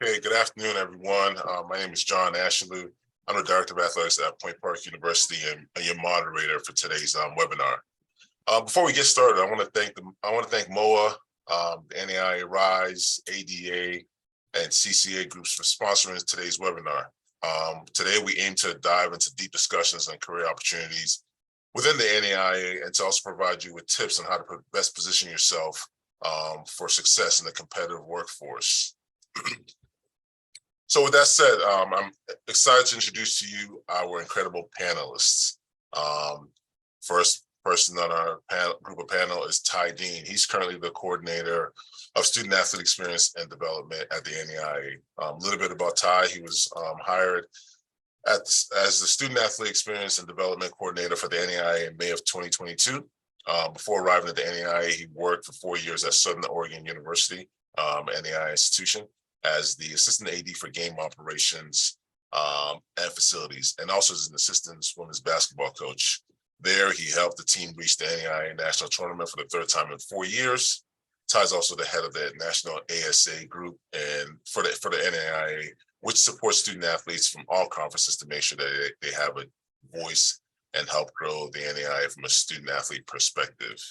Hey, good afternoon, everyone. My name is John Ashley. I'm the Director of Athletics at Point Park University and your moderator for today's webinar. Before we get started, I want to thank MOA, the NAIA Rise, ADA, and CCA groups for sponsoring today's webinar. Today, we aim to dive into deep discussions on career opportunities within the NAIA and to also provide you with tips on how to best position yourself for success in the competitive workforce. So with that said, I'm excited to introduce to you our incredible panelists. First person on our group of panel is Ty Dean. He's currently the coordinator of student athlete experience and development at the NAIA. A little bit about Ty: he was hired as the student athlete experience and development coordinator for the NAIA in May of 2022. Before arriving at the NAIA, he worked for 4 years at Southern Oregon University, NAIA institution, as the assistant AD for game operations and facilities, and also as an assistant women's basketball coach. There, he helped the team reach the NAIA national tournament for the third time in 4 years. Ty's also the head of the national ASA group and for the NAIA, which supports student athletes from all conferences to make sure that they have a voice and help grow the NAIA from a student athlete perspective.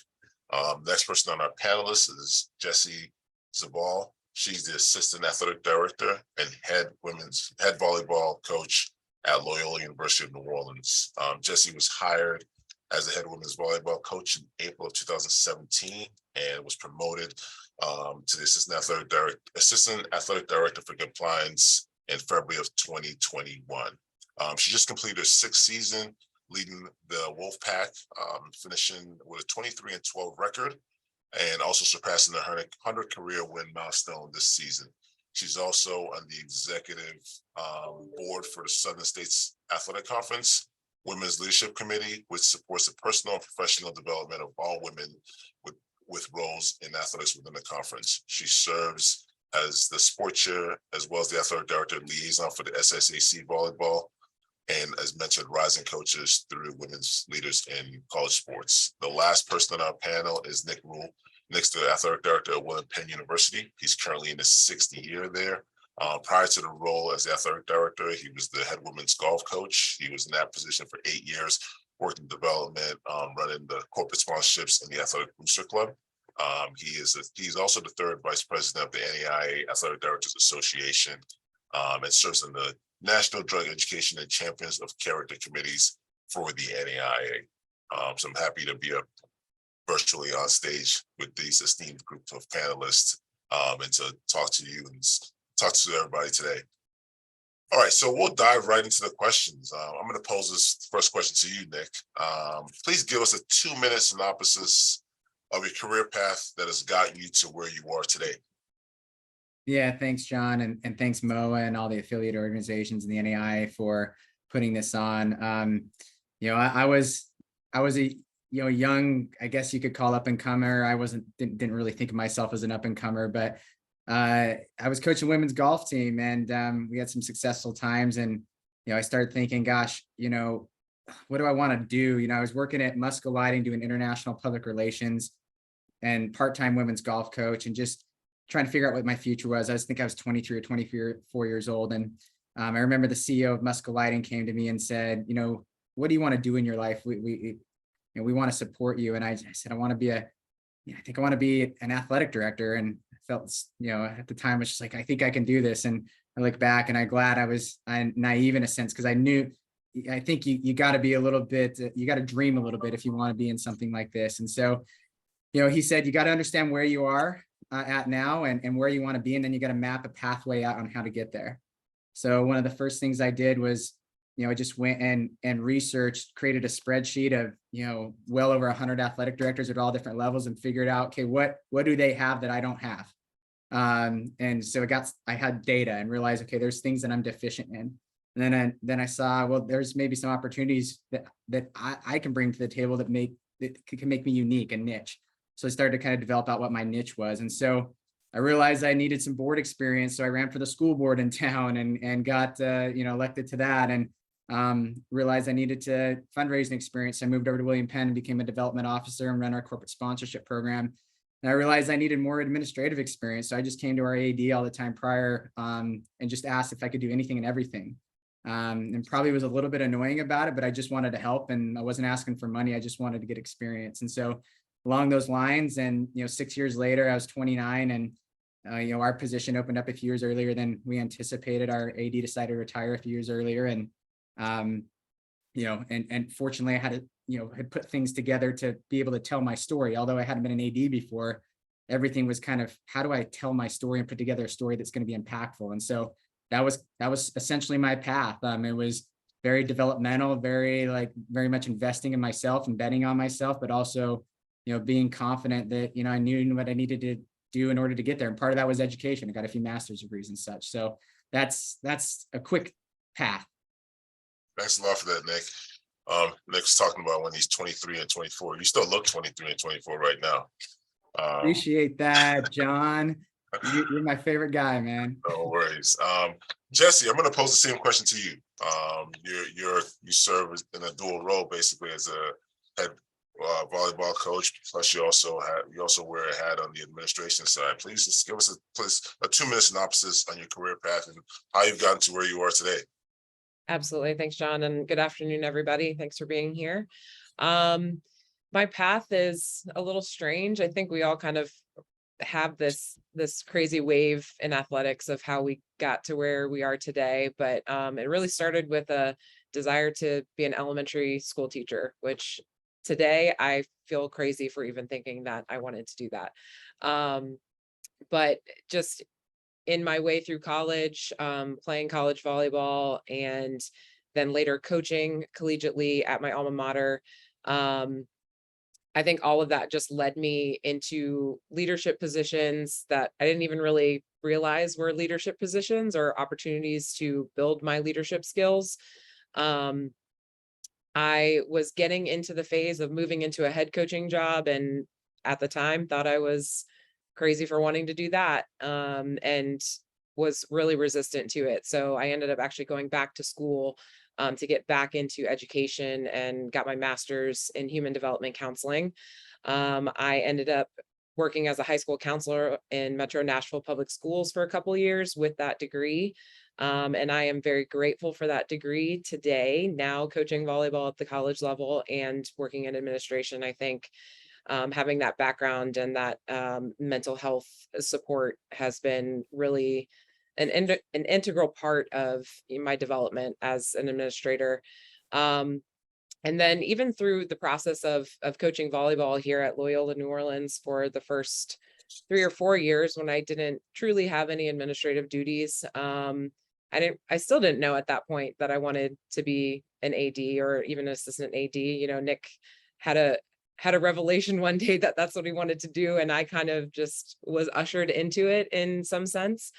Next person on our panelist is Jessie Zabal. She's the assistant athletic director and head volleyball coach at Loyola University of New Orleans. Jessie was hired as the head women's volleyball coach in April of 2017 and was promoted to the assistant athletic director for compliance in February of 2021. She just completed her 6th season leading the Wolfpack, finishing with a 23-12 record, and also surpassing the 100 career win milestone this season. She's also on the executive board for the Southern States Athletic Conference Women's Leadership Committee, which supports the personal and professional development of all women with roles in athletics within the conference. She serves as the sport chair as well as the athletic director liaison for the SSAC volleyball, and as mentioned, rising coaches through women's leaders in college sports. The last person on our panel is Nick Rule. Nick's the athletic director at William Penn University. He's currently in his 6th year there. Prior to the role as the athletic director, he was the head women's golf coach. He was in that position for 8 years, worked in development, running the corporate sponsorships in the Athletic Booster Club. He's also the 3rd vice president of the NAIA Athletic Directors Association, and serves in the National Drug Education and Champions of Character Committees for the NAIA. So I'm happy to be virtually on stage with these esteemed group of panelists and to talk to you and talk to everybody today. All right, so we'll dive right into the questions. I'm going to pose this first question to you, Nick. Please give us a 2-minute synopsis of your career path that has gotten you to where you are today. Yeah, thanks, John, and thanks, MOA, and all the affiliate organizations in the NAIA for putting this on. I was a young, I guess you could call up and comer. I didn't really think of myself as an up and comer, but I was coaching women's golf team, and we had some successful times. And I started thinking, gosh, what do I want to do? I was working at Muscatine doing international public relations and part-time women's golf coach, and just trying to figure out what my future was. I think I was 23 or 24 years old. And I remember the CEO of Muscatine came to me and said, what do you want to do in your life? We want to support you. And I said, I want to be an athletic director. And I felt, at the time, I was just like, I think I can do this. And I look back and I'm glad I was naive in a sense, because I think you got to be a little bit, you got to dream a little bit if you want to be in something like this. And so, he said, you got to understand where you are at now and where you want to be. And then you got to map a pathway out on how to get there. So one of the first things I did was, I just went and researched, created a spreadsheet of, well over 100 athletic directors at all different levels, and figured out, okay, what do they have that I don't have? And so I had data and realized, okay, there's things that I'm deficient in. And then I saw, well, there's maybe some opportunities that I can bring to the table that can make me unique and niche. So I started to kind of develop out what my niche was. And so I realized I needed some board experience. So I ran for the school board in town and got, elected to that, and realized I needed to fundraising experience. So I moved over to William Penn and became a development officer and ran our corporate sponsorship program. And I realized I needed more administrative experience. So I just came to our AD all the time prior, and just asked if I could do anything and everything. And probably was a little bit annoying about it, but I just wanted to help, and I wasn't asking for money. I just wanted to get experience. And so along those lines, and 6 years later, I was 29, and our position opened up a few years earlier than we anticipated. Our AD decided to retire a few years earlier, and and fortunately I had put things together to be able to tell my story. Although I hadn't been an AD before, everything was kind of, how do I tell my story and put together a story that's going to be impactful? And so that was essentially my path. It was very developmental, very much investing in myself and betting on myself, but also, being confident that, I knew what I needed to do in order to get there. And part of that was education. I got a few master's degrees and such. So that's a quick path. Thanks a lot for that, Nick. Nick's talking about when he's 23 and 24. You still look 23 and 24 right now. Appreciate that, John. You're my favorite guy, man. No worries. Jesse, I'm going to pose the same question to you. You serve in a dual role, basically, as a head volleyball coach. Plus, you also wear a hat on the administration side. Please just give us a 2-minute synopsis on your career path and how you've gotten to where you are today. Absolutely. Thanks, John. And good afternoon, everybody. Thanks for being here. My path is a little strange. I think we all kind of have this crazy wave in athletics of how we got to where we are today. But it really started with a desire to be an elementary school teacher, which today I feel crazy for even thinking that I wanted to do that. But just in my way through college, playing college volleyball, and then later coaching collegiately at my alma mater, I think all of that just led me into leadership positions that I didn't even really realize were leadership positions or opportunities to build my leadership skills. I was getting into the phase of moving into a head coaching job, and at the time thought I was crazy for wanting to do that, and was really resistant to it. So I ended up actually going back to school to get back into education, and got my master's in human development counseling. I ended up working as a high school counselor in Metro Nashville Public Schools for a couple of years with that degree. And I am very grateful for that degree today, now coaching volleyball at the college level and working in administration. I think having that background and that mental health support has been really an integral part of my development as an administrator. And then even through the process of coaching volleyball here at Loyola New Orleans for the first 3 or 4 years, when I didn't truly have any administrative duties, I still didn't know at that point that I wanted to be an AD or even an assistant AD. Nick had a revelation one day that that's what he wanted to do, and I kind of just was ushered into it in some sense.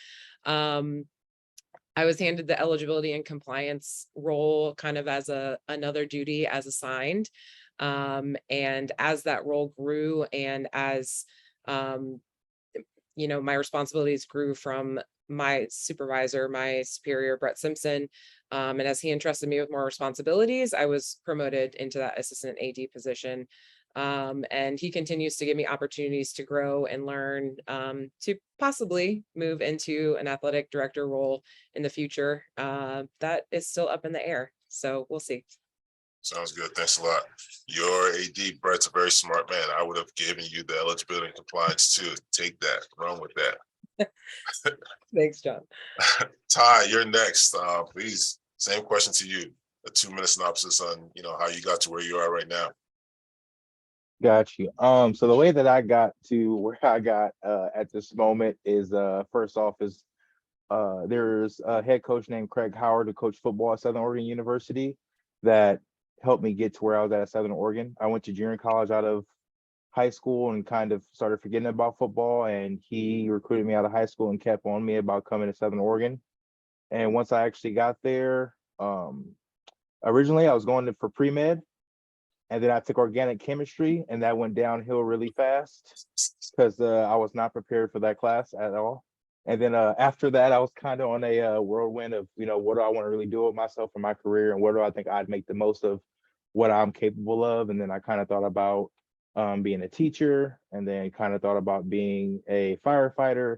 I was handed the eligibility and compliance role kind of as another duty as assigned. And as that role grew, and as my responsibilities grew from my supervisor, my superior, Brett Simpson, and as he entrusted me with more responsibilities, I was promoted into that assistant AD position. And he continues to give me opportunities to grow and learn, to possibly move into an athletic director role in the future. That is still up in the air, so we'll see. Sounds good. Thanks a lot. Your AD, Brett's a very smart man. I would have given you the eligibility and compliance too. Take that, run with that. Thanks, John. Ty, you're next. Please, same question to you. A 2-minute synopsis on how you got to where you are right now. Got you. So the way that I got to where I got at this moment is first off is there's a head coach named Craig Howard who coached football at Southern Oregon University that helped me get to where I was at Southern Oregon. I went to junior college out of high school and kind of started forgetting about football, and he recruited me out of high school and kept on me about coming to Southern Oregon. And once I actually got there, originally I was going for pre-med, and then I took organic chemistry, and that went downhill really fast because I was not prepared for that class at all. And then after that, I was kind of on a whirlwind of, what do I want to really do with myself in my career, and where do I think I'd make the most of what I'm capable of. And then I kind of thought about being a teacher, and then kind of thought about being a firefighter.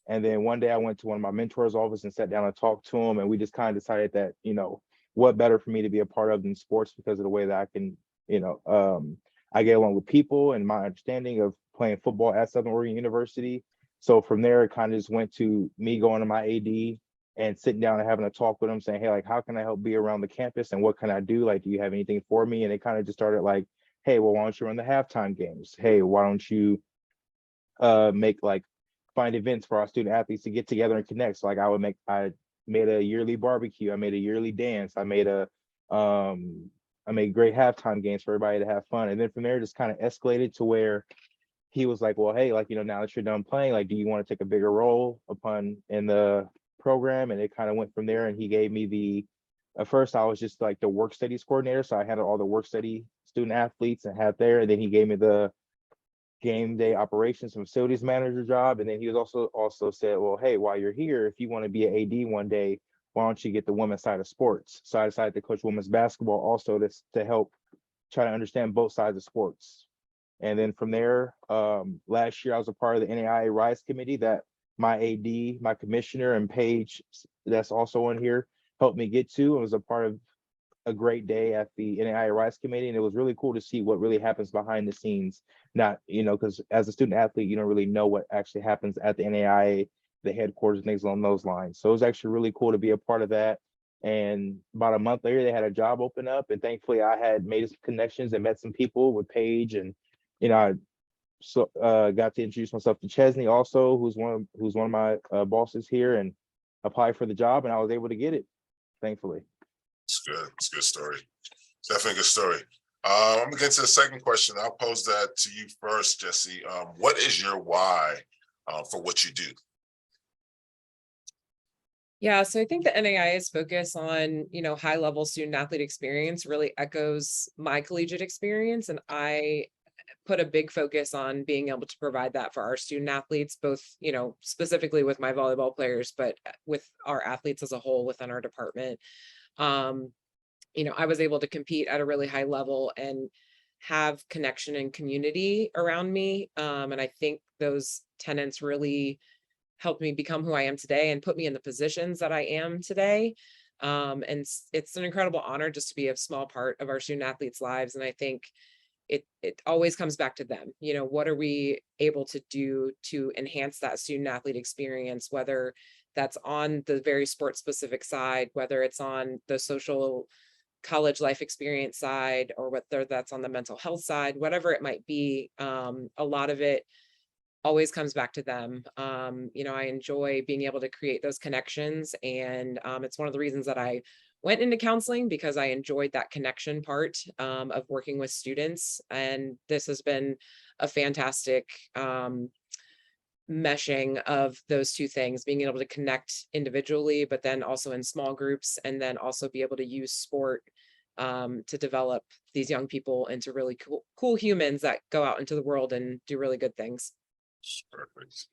And then one day I went to one of my mentors' office and sat down and talked to him, and we just kind of decided that, what better for me to be a part of than sports, because of the way that I can, I get along with people and my understanding of playing football at Southern Oregon University. So from there, it kind of just went to me going to my AD and sitting down and having a talk with him, saying, hey, like, how can I help be around the campus and what can I do? Like, do you have anything for me? And it kind of just started like, hey, well, why don't you run the halftime games? Hey, why don't you make like find events for our student athletes to get together and connect? So like I made a yearly barbecue, I made a yearly dance, I made great halftime games for everybody to have fun. And then from there, just kind of escalated to where he was like, well, hey, like, now that you're done playing, like, do you want to take a bigger role in the program? And it kind of went from there. And he gave me at first I was just like the work studies coordinator. So I had all the work study student athletes and had there. And then he gave me the game day operations and facilities manager job. And then he was also said, well, hey, while you're here, if you want to be an AD one day, why don't you get the women's side of sports? So I decided to coach women's basketball also to help try to understand both sides of sports. And then from there, last year I was a part of the NAIA Rise Committee that my AD, my commissioner, and Paige, that's also on here, helped me get to. It was a part of a great day at the NAIA Rise Committee, and it was really cool to see what really happens behind the scenes. Not, because as a student athlete, you don't really know what actually happens at the NAIA, the headquarters, and things along those lines. So it was actually really cool to be a part of that. And about a month later, they had a job open up, and thankfully I had made some connections and met some people with Paige, and I got to introduce myself to Chesney also, who's one of my bosses here, and apply for the job, and I was able to get it, thankfully. It's good. It's a good story. Definitely a good story. I'm gonna get to the second question. I'll pose that to you first, Jesse. What is your why for what you do? Yeah, so I think the NAIA's focus on, high level student athlete experience really echoes my collegiate experience. And I put a big focus on being able to provide that for our student athletes, both, specifically with my volleyball players, but with our athletes as a whole within our department. I was able to compete at a really high level and have connection and community around me. And I think those tenets really helped me become who I am today and put me in the positions that I am today. And it's an incredible honor just to be a small part of our student athletes' lives. And I think it always comes back to them. What are we able to do to enhance that student athlete experience, whether that's on the very sports specific side, whether it's on the social college life experience side, or whether that's on the mental health side, whatever it might be. A lot of it always comes back to them. I enjoy being able to create those connections, and it's one of the reasons that I went into counseling, because I enjoyed that connection part of working with students. And this has been a fantastic meshing of those two things, being able to connect individually, but then also in small groups, and then also be able to use sport to develop these young people into really cool humans that go out into the world and do really good things. Perfect.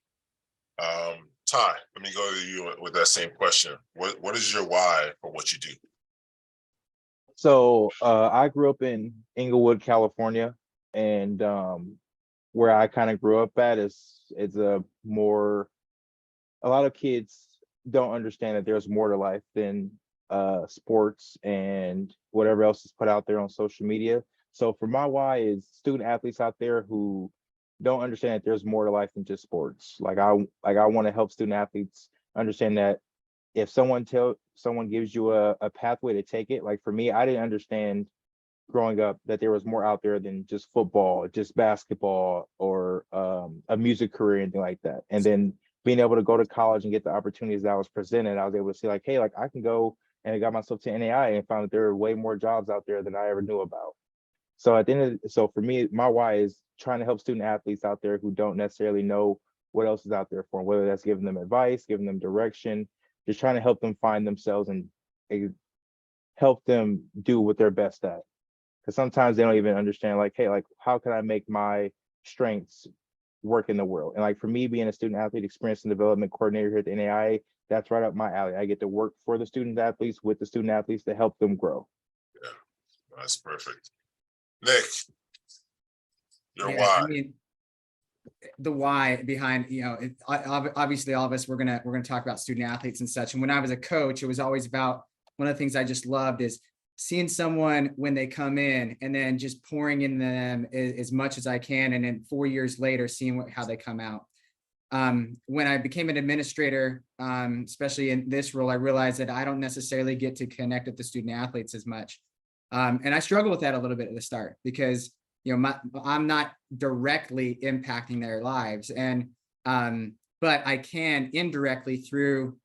Ty, let me go to you with that same question. What is your why for what you do? So I grew up in Inglewood, California, and where I kind of grew up at it's a lot of kids don't understand that there's more to life than sports and whatever else is put out there on social media. So for my why is student athletes out there who don't understand that there's more to life than just sports. Like I want to help student athletes understand that if someone gives you a pathway to take it, like for me, I didn't understand growing up that there was more out there than just football, just basketball, or a music career, anything like that. And then being able to go to college and get the opportunities that I was presented, I was able to see like, hey, like I can go, and I got myself to NAIA and found that there are way more jobs out there than I ever knew about. So so for me, my why is trying to help student athletes out there who don't necessarily know what else is out there for them, whether that's giving them advice, giving them direction, just trying to help them find themselves and help them do what they're best at. Because sometimes they don't even understand, like, hey, like, how can I make my strengths work in the world? And like for me, being a student athlete experience and development coordinator here at the NAIA, that's right up my alley. I get to work for the student athletes with the student athletes to help them grow. Yeah, that's perfect. Nick. Your Yeah, why. I mean, the why behind, obviously all of us, we're gonna talk about student athletes and such. And when I was a coach, it was always about, one of the things I just loved is seeing someone when they come in and then just pouring in them as much as I can. And then 4 years later, seeing how they come out. When I became an administrator, especially in this role, I realized that I don't necessarily get to connect with the student athletes as much. And I struggle with that a little bit at the start because, I'm not directly impacting their lives. But I can indirectly through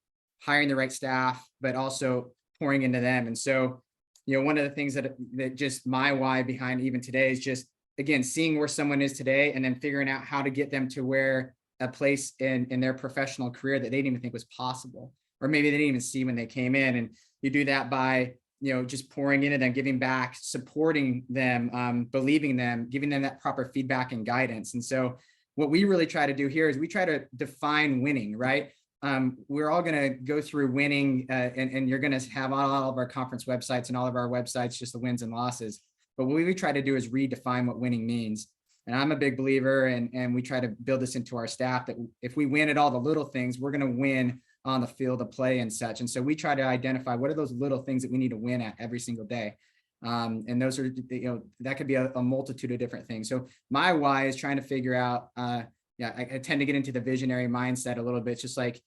hiring the right staff, but also pouring into them. And so, one of the things that just my why behind even today is just, again, seeing where someone is today and then figuring out how to get them to where a place in their professional career that they didn't even think was possible, or maybe they didn't even see when they came in. And you do that by, just pouring into them, giving back, supporting them, believing them, giving them that proper feedback and guidance. And so what we really try to do here is we try to define winning, right? We're all going to go through winning, and you're going to have on all of our conference websites and all of our websites, just the wins and losses. But what we try to do is redefine what winning means. And I'm a big believer, and we try to build this into our staff, that if we win at all the little things, we're going to win on the field of play and such. And so we try to identify what are those little things that we need to win at every single day. And those are, that could be a multitude of different things. So my why is trying to figure out, I tend to get into the visionary mindset a little bit. It's just like,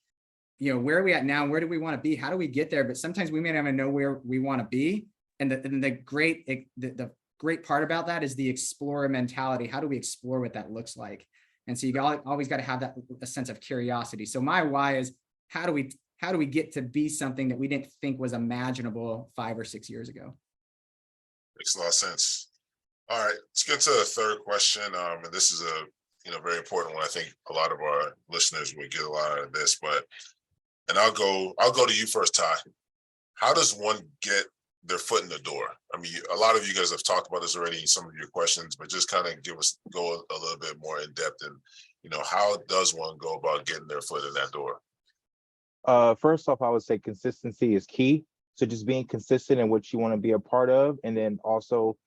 where are we at now? Where do we want to be? How do we get there? But sometimes we may not even know where we want to be. And the great part about that is the explorer mentality. How do we explore what that looks like? And so you always got to have a sense of curiosity. So my why is, how do we get to be something that we didn't think was imaginable 5 or 6 years ago? Makes a lot of sense. All right, let's get to the third question. And this is a very important one. I think a lot of our listeners will get a lot out of this, and I'll go to you first, Ty. How does one get their foot in the door? I mean, a lot of you guys have talked about this already in some of your questions, but just kind of go a little bit more in depth, and how does one go about getting their foot in that door? First off, I would say consistency is key. So just being consistent in what you want to be a part of, and then also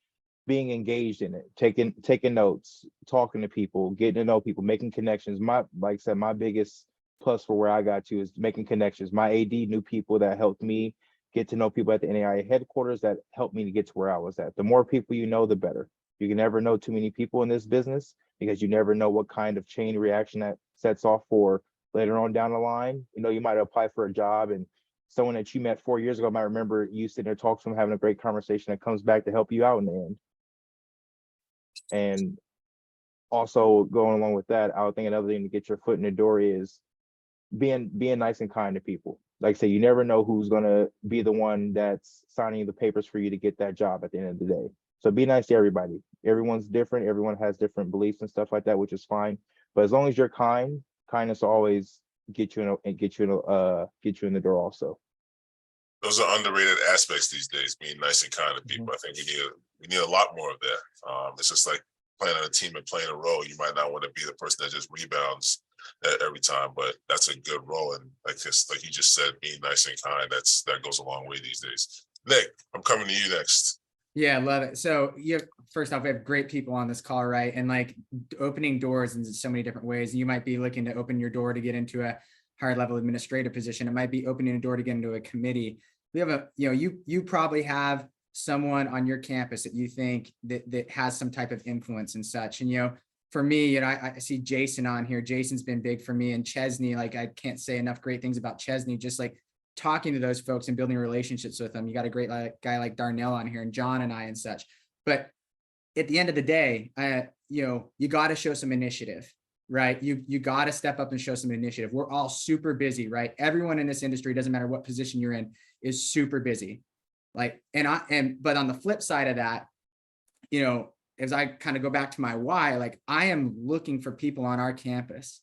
being engaged in it, taking notes, talking to people, getting to know people, making connections. Like I said, my biggest plus for where I got to is making connections. My AD knew people that helped me get to know people at the NAIA headquarters that helped me to get to where I was at. The more people you know, the better. You can never know too many people in this business, because you never know what kind of chain reaction that sets off for later on down the line. You might apply for a job, and someone that you met 4 years ago might remember you sitting there talking to them, having a great conversation that comes back to help you out in the end. And also going along with that, I would think another thing to get your foot in the door is being nice and kind to people. Like I say, you never know who's going to be the one that's signing the papers for you to get that job at the end of the day. So be nice to everybody. Everyone's different. Everyone has different beliefs and stuff like that, which is fine. But as long as you're kind, kindness will always get you in the door also. Those are underrated aspects these days, being nice and kind to people. I think we need a lot more of that. It's just like playing on a team and playing a role. You might not want to be the person that just rebounds every time, but that's a good role. And like you just said, being nice and kind, that goes a long way these days. Nick, I'm coming to you next. Yeah, I love it. So first off, we have great people on this call, right? And like opening doors in so many different ways. You might be looking to open your door to get into a higher level administrative position. It might be opening a door to get into a committee. We have you probably have someone on your campus that you think that has some type of influence and such. And for me, I see Jason on here. Jason's been big for me, and Chesney. Like, I can't say enough great things about Chesney. Just like talking to those folks and building relationships with them. You got a great guy like Darnell on here, and John and I and such. But at the end of the day, you got to show some initiative, right? You got to step up and show some initiative. We're all super busy, right? Everyone in this industry, doesn't matter what position you're in, is super busy. But on the flip side of that, as I kind of go back to my why, like, I am looking for people on our campus,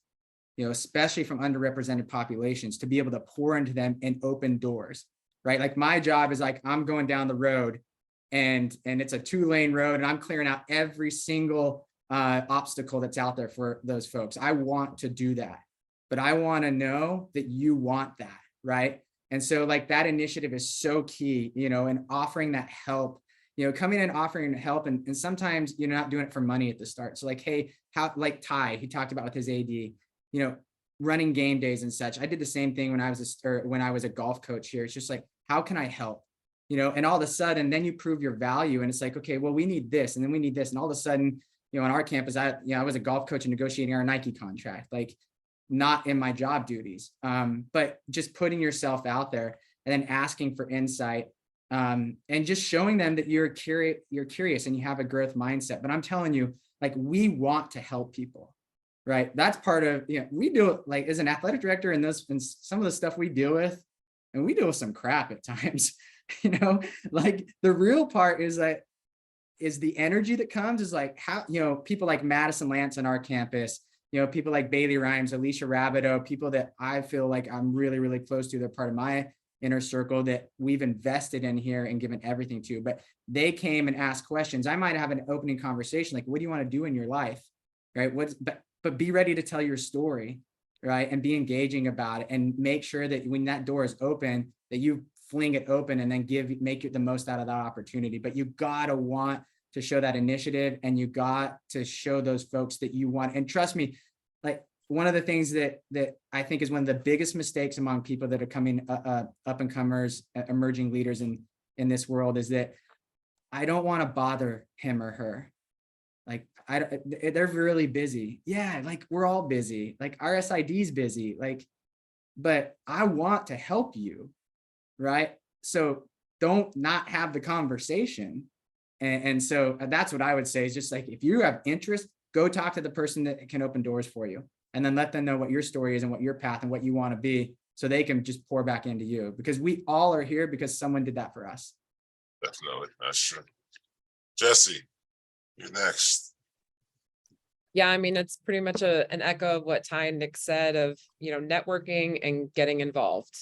especially from underrepresented populations, to be able to pour into them and open doors, right? Like, my job is like, I'm going down the road and it's a 2-lane road, and I'm clearing out every single obstacle that's out there for those folks. I want to do that, but I want to know that you want that, right? And so, like, that initiative is so key, and offering that help coming in, offering help. And sometimes you're not doing it for money at the start. So like, hey, like Ty, he talked about with his AD, running game days and such. I did the same thing when I was a golf coach here. It's just like, how can I help? And all of a sudden, then you prove your value. And it's like, okay, well, we need this, and then we need this. And all of a sudden, on our campus, I was a golf coach and negotiating our Nike contract, like not in my job duties, but just putting yourself out there and then asking for insight, and just showing them that you're curious and you have a growth mindset. But I'm telling you, like, we want to help people, right? That's part of, we do it, like, as an athletic director, and some of the stuff we deal with, and we deal with some crap at times, like the real part is the energy that comes is like how, people like Madison Lance on our campus, people like Bailey Rhymes, Alicia Rabideau, people that I feel like I'm really, really close to. They're part of my inner circle that we've invested in here and given everything to, but they came and asked questions. I might have an opening conversation, like, what do you want to do in your life? Right. But be ready to tell your story, right? And be engaging about it, and make sure that when that door is open, that you fling it open and then make it the most out of that opportunity. But you gotta want to show that initiative, and you got to show those folks that you want. And trust me, like, one of the things that I think is one of the biggest mistakes among people that are coming up and comers, emerging leaders in this world, is that I don't want to bother him or her. Like, they're really busy. Yeah, like, we're all busy. Like, our SID's busy. Like, but I want to help you, right? So don't not have the conversation. And so that's what I would say, is just like, if you have interest, go talk to the person that can open doors for you, and then let them know what your story is and what your path and what you want to be, so they can just pour back into you, because we all are here because someone did that for us. Definitely, that's true. Jesse, you're next. Yeah, I mean, it's pretty much an echo of what Ty and Nick said of, networking and getting involved.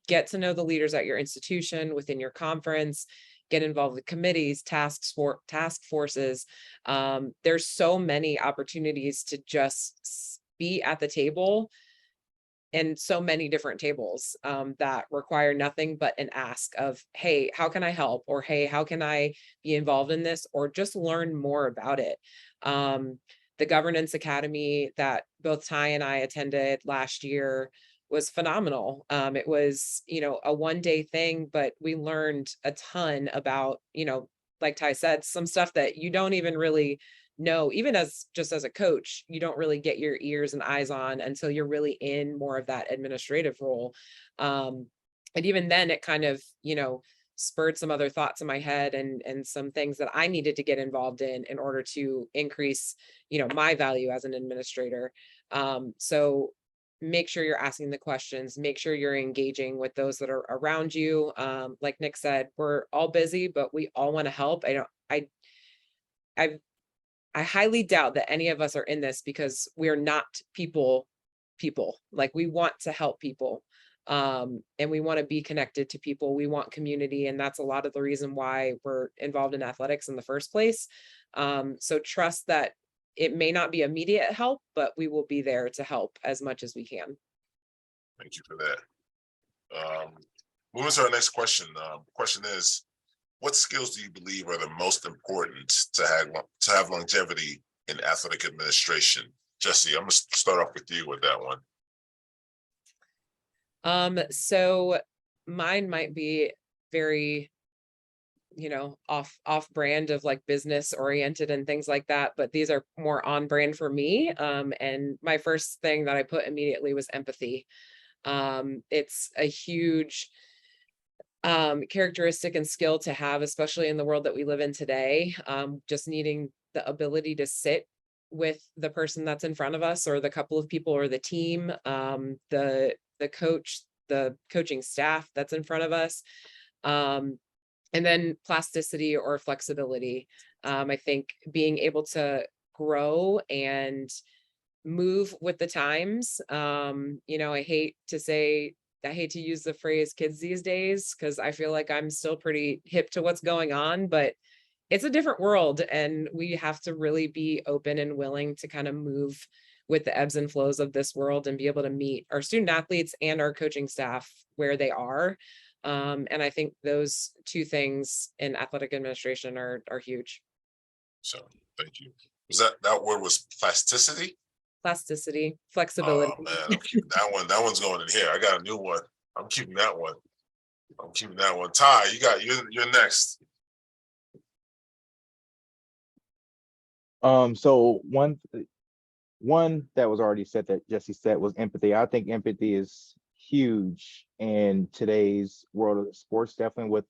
Get to know the leaders at your institution, within your conference, get involved with committees, task forces. There's so many opportunities to just be at the table, and so many different tables that require nothing but an ask of, hey, how can I help? Or, hey, how can I be involved in this? Or just learn more about it. The Governance Academy that both Ty and I attended last year was phenomenal. It was, a one-day thing, but we learned a ton about, like Ty said, some stuff that you don't even really know, even as a coach, you don't really get your ears and eyes on until you're really in more of that administrative role. And even then it kind of, spurred some other thoughts in my head, and some things that I needed to get involved in order to increase, my value as an administrator. So make sure you're asking the questions, make sure you're engaging with those that are around you. Like Nick said, we're all busy, but we all want to help. I highly doubt that any of us are in this because we're not people. Like, we want to help people. And we want to be connected to people. We want community. And that's a lot of the reason why we're involved in athletics in the first place. So trust that it may not be immediate help, but we will be there to help as much as we can. Thank you for that. Moving to our next question. Question is, what skills do you believe are the most important to have longevity in athletic administration? Jesse, I'm gonna start off with you with that one. So mine might be very, off brand of like business oriented and things like that, but these are more on brand for me. And my first thing that I put immediately was empathy. It's a huge characteristic and skill to have, especially in the world that we live in today. Just needing the ability to sit with the person that's in front of us, or the couple of people, or the team, the coach, the coaching staff that's in front of us. And then plasticity or flexibility. I think being able to grow and move with the times. I hate to use the phrase kids these days, because I feel like I'm still pretty hip to what's going on, but it's a different world, and we have to really be open and willing to kind of move with the ebbs and flows of this world, and be able to meet our student athletes and our coaching staff where they are. And I think those two things in athletic administration are huge. So, thank you. Was that word was plasticity? Plasticity, flexibility. Oh man, I'm keeping that one. That one's going in here. I got a new one. I'm keeping that one. I'm keeping that one. Ty, you're next. So one that was already said that Jesse said was empathy. I think empathy is huge in today's world of sports, definitely with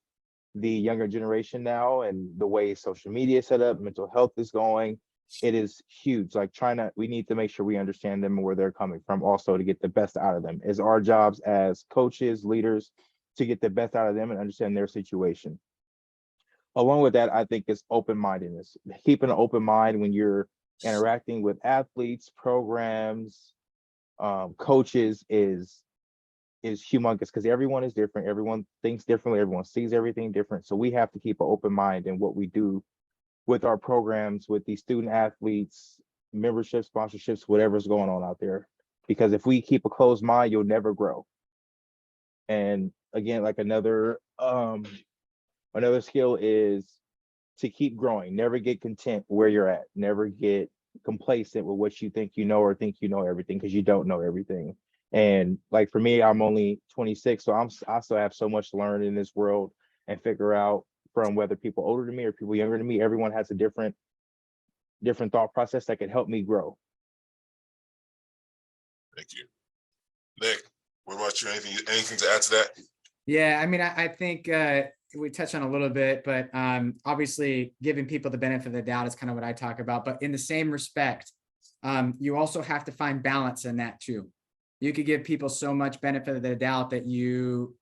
the younger generation now and the way social media is set up, mental health is going. It is huge. Like we need to make sure we understand them and where they're coming from also to get the best out of them. It's our jobs as coaches, leaders, to get the best out of them and understand their situation. Along with that, I think it's open-mindedness. Keeping an open mind when you're interacting with athletes, programs, coaches is humongous because everyone is different. Everyone thinks differently. Everyone sees everything different. So we have to keep an open mind in what we do with our programs, with these student athletes, membership, sponsorships, whatever's going on out there. Because if we keep a closed mind, you'll never grow. And again, like another skill is to keep growing. Never get content where you're at. Never get complacent with what you think you know or think you know everything, because you don't know everything. And like for me, I'm only 26, so I still have so much to learn in this world and figure out from whether people older than me or people younger than me. Everyone has a different thought process that can help me grow. Thank you. Nick, what about you? Anything to add to that? Yeah, I mean, I think we touched on a little bit, but obviously giving people the benefit of the doubt is kind of what I talk about. But in the same respect, you also have to find balance in that too. You could give people so much benefit of the doubt that you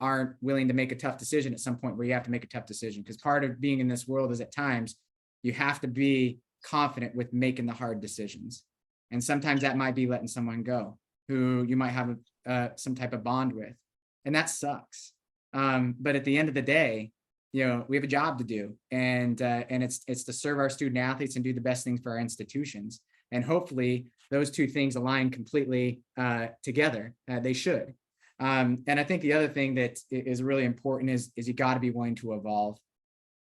aren't willing to make a tough decision at some point where you have to make a tough decision. Because part of being in this world is at times you have to be confident with making the hard decisions. And sometimes that might be letting someone go who you might have some type of bond with. And that sucks. But at the end of the day, we have a job to do, and it's to serve our student athletes and do the best things for our institutions. And hopefully those two things align completely together. They should. And I think the other thing that is really important is you got to be willing to evolve.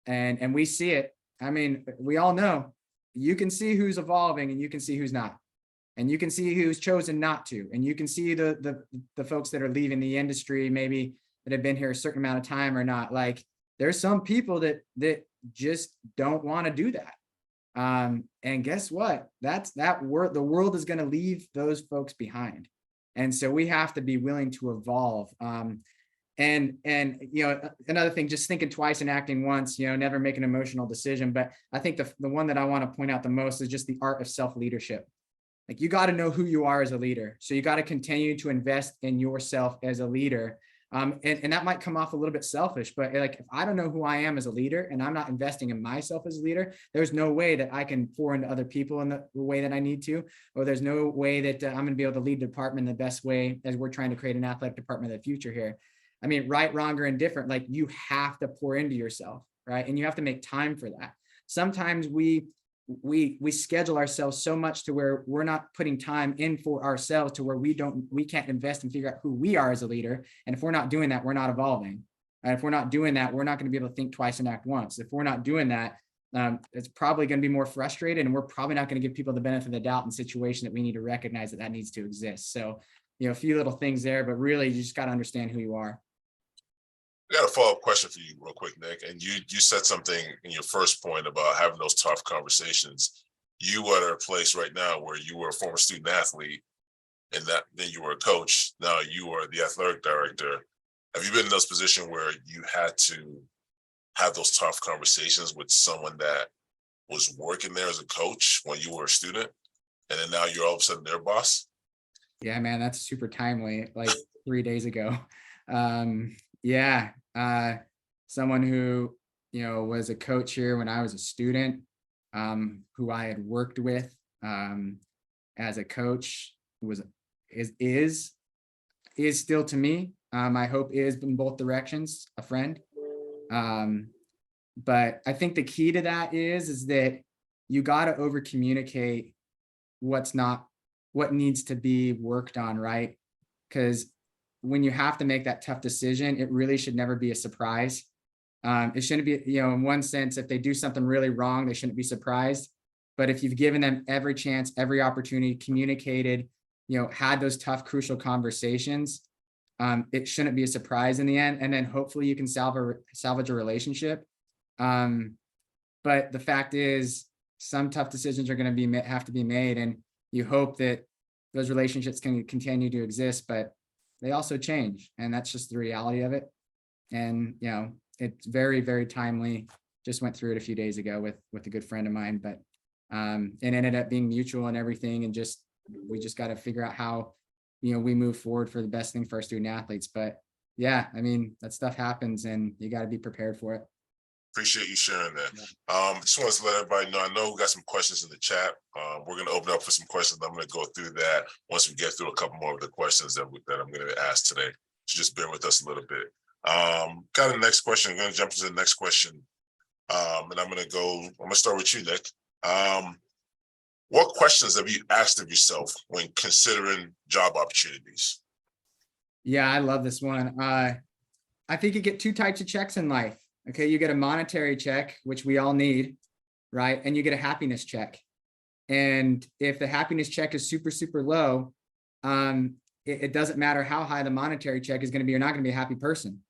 And we see it. I mean, we all know you can see who's evolving and you can see who's not. And you can see who's chosen not to. And you can see the folks that are leaving the industry, maybe that have been here a certain amount of time or not. Like there's some people that just don't want to do that. And guess what? The world is going to leave those folks behind. And so we have to be willing to evolve. And another thing, just thinking twice and acting once, never make an emotional decision. But I think the one that I want to point out the most is just the art of self-leadership. Like you got to know who you are as a leader. So you got to continue to invest in yourself as a leader. And that might come off a little bit selfish, but like, if I don't know who I am as a leader and I'm not investing in myself as a leader, there's no way that I can pour into other people in the way that I need to, or there's no way that I'm going to be able to lead the department in the best way as we're trying to create an athletic department of the future here. I mean, right, wrong, or indifferent, like you have to pour into yourself, right? And you have to make time for that. Sometimes we schedule ourselves so much to where we're not putting time in for ourselves to where we can't invest and figure out who we are as a leader. And if we're not doing that, we're not evolving. And if we're not doing that, we're not going to be able to think twice and act once. If we're not doing that, it's probably going to be more frustrated, and we're probably not going to give people the benefit of the doubt in situation that we need to recognize that needs to exist. So, a few little things there, but really you just got to understand who you are. I got a follow-up question for you real quick, Nick. And you said something in your first point about having those tough conversations. You are at a place right now where you were a former student athlete, and then you were a coach. Now you are the athletic director. Have you been in those positions where you had to have those tough conversations with someone that was working there as a coach when you were a student, and then now you're all of a sudden their boss? Yeah, man, that's super timely. Like 3 days ago. Someone who, was a coach here when I was a student, who I had worked with as a coach, is still to me. I hope is in both directions, a friend. But I think the key to that is that you got to over communicate what needs to be worked on, right? Because when you have to make that tough decision, it really should never be a surprise. It shouldn't be, in one sense, if they do something really wrong, they shouldn't be surprised. But if you've given them every chance, every opportunity, communicated, had those tough, crucial conversations, it shouldn't be a surprise in the end. And then hopefully you can salvage a relationship. But the fact is, some tough decisions are going to have to be made, and you hope that those relationships can continue to exist, but they also change, and that's just the reality of it. And it's very, very timely. Just went through it a few days ago with a good friend of mine, but it ended up being mutual and everything, and we just got to figure out how we move forward for the best thing for our student athletes. But yeah, I mean, that stuff happens, and you got to be prepared for it. Appreciate you sharing that. Just wanted to let everybody know, I know we got some questions in the chat. We're going to open up for some questions. I'm going to go through that once we get through a couple more of the questions that I'm going to ask today. So just bear with us a little bit. Got the next question. I'm going to jump into the next question. And I'm going to start with you, Nick. What questions have you asked of yourself when considering job opportunities? Yeah, I love this one. I think you get two types of checks in life. Okay, you get a monetary check, which we all need, right? And you get a happiness check. And if the happiness check is super, super low, it doesn't matter how high the monetary check is going to be, you're not going to be a happy person.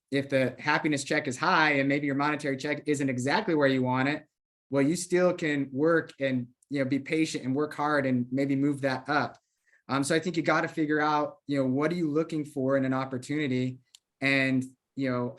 If the happiness check is high and maybe your monetary check isn't exactly where you want it, well, you still can work and be patient and work hard and maybe move that up. So I think you got to figure out, what are you looking for in an opportunity? And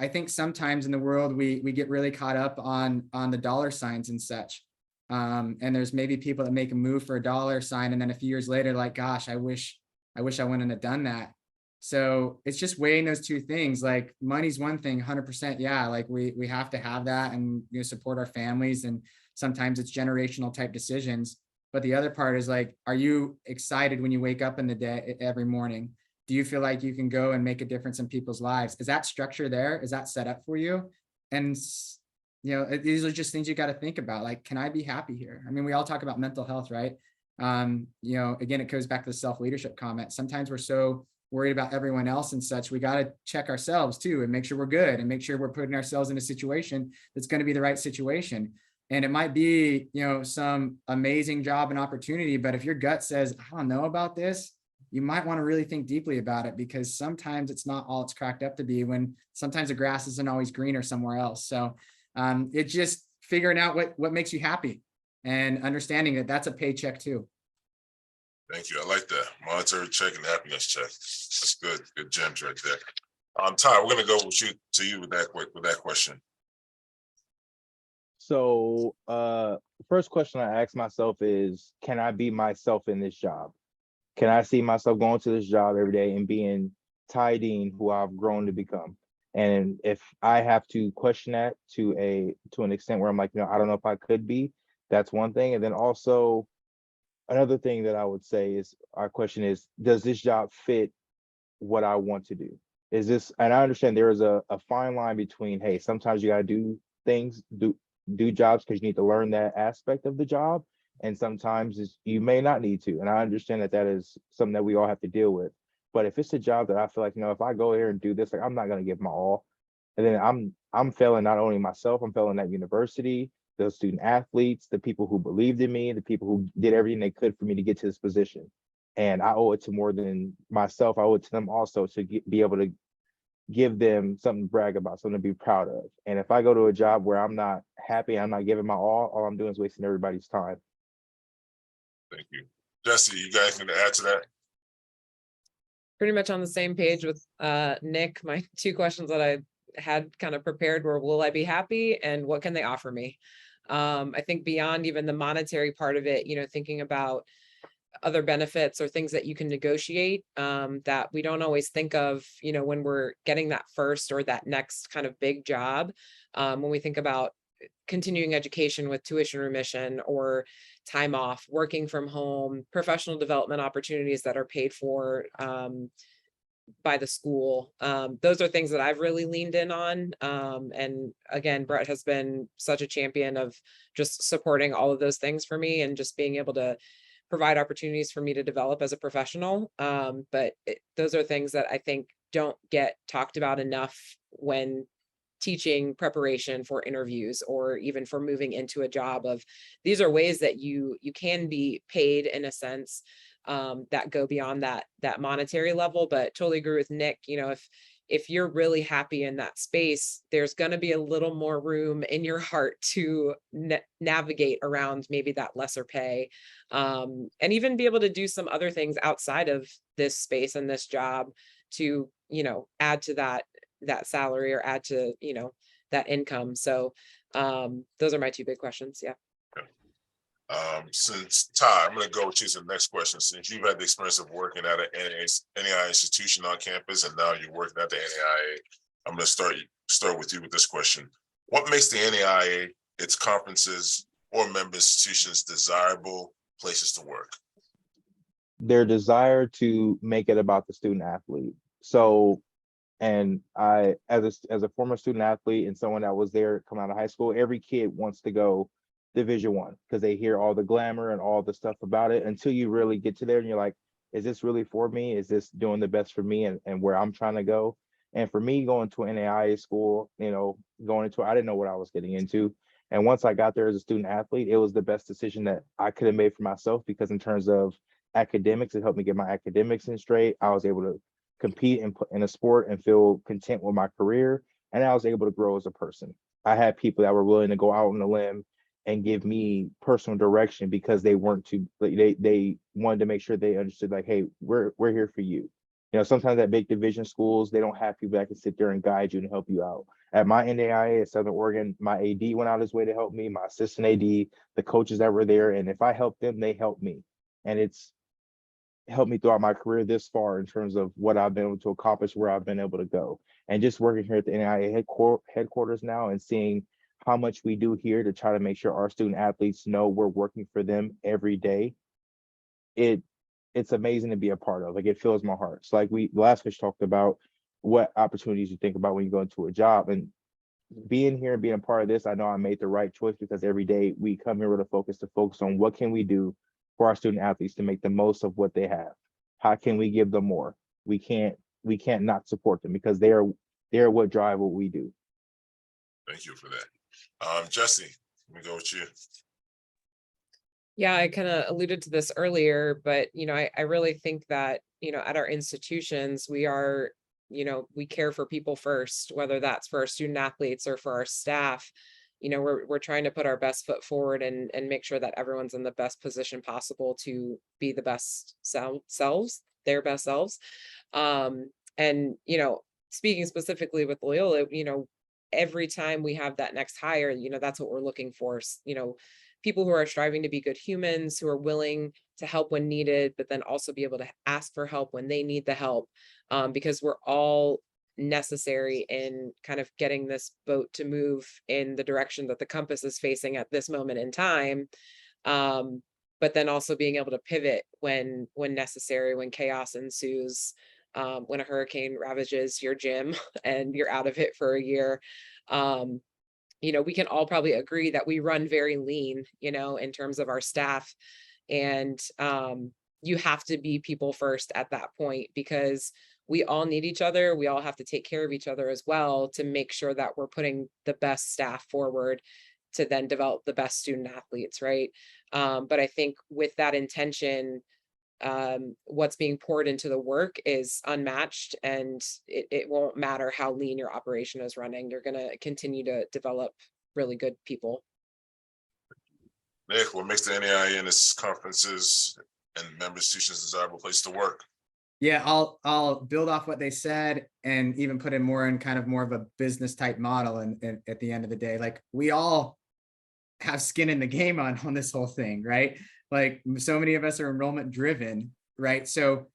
I think sometimes in the world we get really caught up on the dollar signs and such. And there's maybe people that make a move for a dollar sign, and then a few years later, like, gosh, I wish I wouldn't have done that. So it's just weighing those two things. Like, money's one thing, 100%. Yeah, like we have to have that and support our families, and sometimes it's generational type decisions. But the other part is, like, are you excited when you wake up in the day every morning? Do you feel like you can go and make a difference in people's lives? Is that structure there? Is that set up for you? And these are just things you got to think about. Like, can I be happy here? I mean, we all talk about mental health, right? Again, it goes back to the self-leadership comment. Sometimes we're so worried about everyone else and such. We got to check ourselves too, and make sure we're good, and make sure we're putting ourselves in a situation that's going to be the right situation. And it might be, some amazing job and opportunity, but if your gut says, I don't know about this, you might want to really think deeply about it, because sometimes it's not all it's cracked up to be, when sometimes the grass isn't always greener somewhere else. So it's just figuring out what makes you happy, and understanding that that's a paycheck too. Thank you. I like that. Monetary check and happiness check. That's good. Good gems right there. Ty, we're going to go to you with that question. So first question I ask myself is, can I be myself in this job? Can I see myself going to this job every day and being Ty Dean, who I've grown to become? And if I have to question that to an extent where I'm like, I don't know if I could be, that's one thing. And then also another thing that I would say is, our question is, does this job fit what I want to do? Is this, and I understand there is a fine line between, hey, sometimes you got to do things, do jobs because you need to learn that aspect of the job. And sometimes you may not need to. And I understand that is something that we all have to deal with. But if it's a job that I feel like, if I go here and do this, like, I'm not going to give my all. And then I'm failing not only myself, I'm failing that university, those student athletes, the people who believed in me, the people who did everything they could for me to get to this position. And I owe it to more than myself. I owe it to them also to be able to give them something to brag about, something to be proud of. And if I go to a job where I'm not happy, I'm not giving my all I'm doing is wasting everybody's time. Thank you. Jesse, you guys going to add to that? Pretty much on the same page with Nick. My two questions that I had kind of prepared were, will I be happy, and what can they offer me? I think beyond even the monetary part of it, thinking about other benefits or things that you can negotiate that we don't always think of, when we're getting that first or that next kind of big job. When we think about continuing education with tuition remission or time off, working from home, professional development opportunities that are paid for by the school. Those are things that I've really leaned in on. And again, Brett has been such a champion of just supporting all of those things for me, and just being able to provide opportunities for me to develop as a professional. But those are things that I think don't get talked about enough when teaching preparation for interviews or even for moving into a job. Of these are ways that you can be paid in a sense, that go beyond that monetary level. But totally agree with Nick. If you're really happy in that space, there's going to be a little more room in your heart to navigate around maybe that lesser pay, and even be able to do some other things outside of this space and this job to, add to that salary or add to, that income. So those are my two big questions. Yeah. Since Ty, I'm going to go with you to the next question. Since you've had the experience of working at an NAIA institution on campus, and now you're working at the NAIA, I'm going to start with you with this question. What makes the NAIA, its conferences, or member institutions desirable places to work? Their desire to make it about the student athlete. So, and I, as a former student athlete and someone that was there coming out of high school, every kid wants to go Division I because they hear all the glamour and all the stuff about it, until you really get to there and you're like, is this really for me? Is this doing the best for me and where I'm trying to go? And for me, going to an NAIA school, going into, I didn't know what I was getting into. And once I got there as a student athlete, it was the best decision that I could have made for myself, because in terms of academics, it helped me get my academics in straight. I was able to compete in a sport and feel content with my career. And I was able to grow as a person. I had people that were willing to go out on a limb and give me personal direction, because they weren't too, they wanted to make sure they understood, like, hey, we're here for you. Sometimes at big division schools, they don't have people that can sit there and guide you and help you out. At my NAIA at Southern Oregon, my AD went out his way to help me, my assistant AD, the coaches that were there. And if I helped them, they helped me. And it's helped me throughout my career this far in terms of what I've been able to accomplish, where I've been able to go. And just working here at the NAIA headquarters now and seeing how much we do here to try to make sure our student athletes know we're working for them every day. It's amazing to be a part of. Like, it fills my heart. So like last week talked about what opportunities you think about when you go into a job, and being here and being a part of this, I know I made the right choice, because every day we come here with a focus on what can we do for our student athletes to make the most of what they have. How can we give them more? We can't not support them, because they're what drive what we do. Thank you for that. Jesse, let me go with you. Yeah, I kind of alluded to this earlier, but I really think that at our institutions we are, we care for people first, whether that's for our student athletes or for our staff. We're trying to put our best foot forward and make sure that everyone's in the best position possible to be the best selves, their best selves. And speaking specifically with Loyola, every time we have that next hire, that's what we're looking for. People who are striving to be good humans, who are willing to help when needed, but then also be able to ask for help when they need the help, because we're all necessary in kind of getting this boat to move in the direction that the compass is facing at this moment in time. But then also being able to pivot when necessary, when chaos ensues, when a hurricane ravages your gym and you're out of it for a year. We can all probably agree that we run very lean, in terms of our staff. And you have to be people first at that point, because we all need each other. We all have to take care of each other as well, to make sure that we're putting the best staff forward to then develop the best student athletes, right? But I think with that intention, what's being poured into the work is unmatched, and it won't matter how lean your operation is running. You're going to continue to develop really good people. Nick, what makes the NAIA and its conferences and member institutions a desirable place to work? Yeah, I'll build off what they said and even put in more of a business type model. And at the end of the day, like, we all have skin in the game on this whole thing, right? Like, so many of us are enrollment driven, right? So,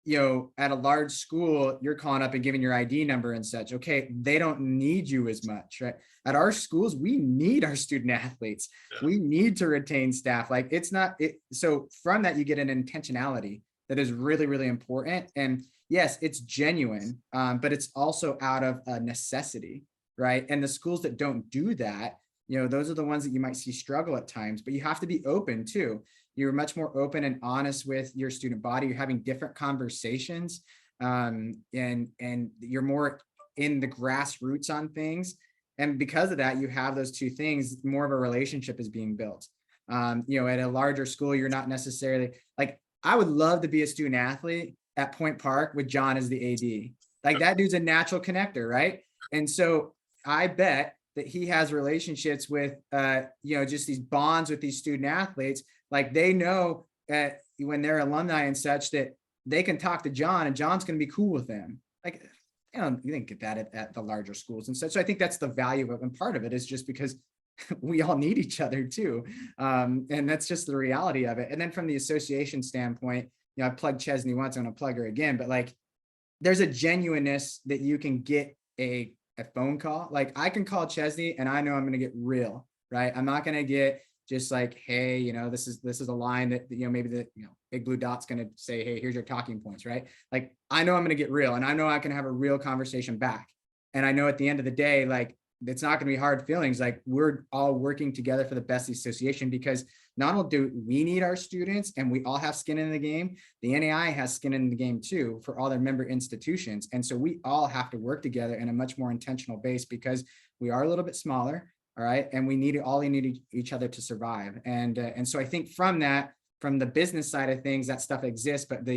at a large school, you're calling up and giving your ID number and such. Okay, they don't need you as much, right? At our schools, we need our student athletes. Yeah. We need to retain staff. Like, it's not it. So from that, you get an intentionality that is really, really important. And yes, it's genuine, but it's also out of a necessity, right? And the schools that don't do that, those are the ones that you might see struggle at times, but you have to be open too. You're much more open and honest with your student body. You're having different conversations, and you're more in the grassroots on things. And because of that, you have those two things, more of a relationship is being built. At a larger school, you're not necessarily like, I would love to be a student athlete at Point Park with John as the AD. Like, that dude's a natural connector, right? And so I bet that he has relationships with, just these bonds with these student athletes. Like, they know that when they're alumni and such, that they can talk to John and John's going to be cool with them. Like, you didn't get that at the larger schools and such. So I think that's the value of it. And part of it is just because we all need each other too. And that's just the reality of it. And then from the association standpoint, I plugged Chesney once, I'm going to plug her again, but like, there's a genuineness that you can get a phone call. Like, I can call Chesney and I know I'm going to get real, right? I'm not going to get just like, hey, this is a line that, maybe the, Big Blue Dot's going to say, hey, here's your talking points, right? Like, I know I'm going to get real and I know I can have a real conversation back. And I know at the end of the day, like, it's not going to be hard feelings. Like, we're all working together for the best association, because not only do we need our students and we all have skin in the game, the NAIA has skin in the game too for all their member institutions. And so we all have to work together in a much more intentional base, because we are a little bit smaller. All right. And we need each other to survive. And so I think from the business side of things, that stuff exists, but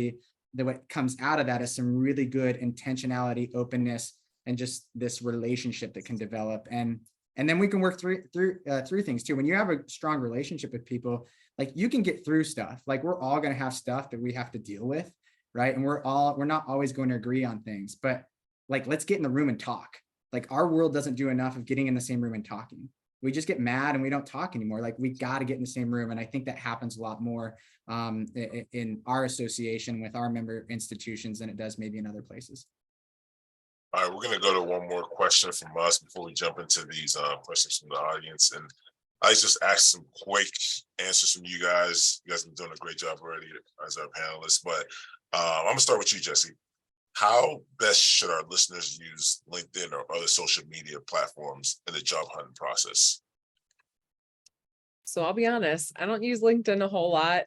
what comes out of that is some really good intentionality, openness, and just this relationship that can develop. And then we can work through things too. When you have a strong relationship with people, like, you can get through stuff. Like, we're all going to have stuff that we have to deal with. Right. And we're not always going to agree on things, but like, let's get in the room and talk. Like, our world doesn't do enough of getting in the same room and talking. We just get mad and we don't talk anymore. Like, we got to get in the same room. And I think that happens a lot more in our association with our member institutions than it does maybe in other places. All right, we're going to go to one more question from us before we jump into these questions from the audience. And I just asked some quick answers from you guys. You guys have been doing a great job already as our panelists, but I'm going to start with you, Jesse. How best should our listeners use LinkedIn or other social media platforms in the job hunting process? So I'll be honest, I don't use LinkedIn a whole lot.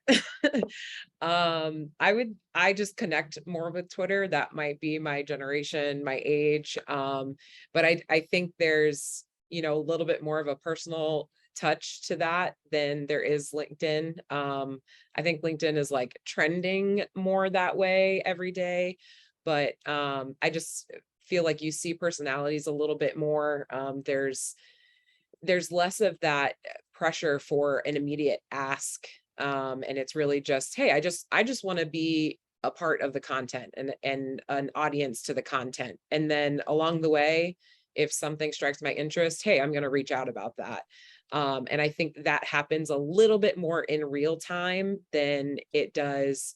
I just connect more with Twitter. That might be my generation, my age. But I think there's, a little bit more of a personal touch to that than there is LinkedIn. I think LinkedIn is like trending more that way every day, but I just feel like you see personalities a little bit more. There's less of that pressure for an immediate ask. And it's really just, hey, I just want to be a part of the content and an audience to the content. And then along the way, if something strikes my interest, hey, I'm going to reach out about that. And I think that happens a little bit more in real time than it does,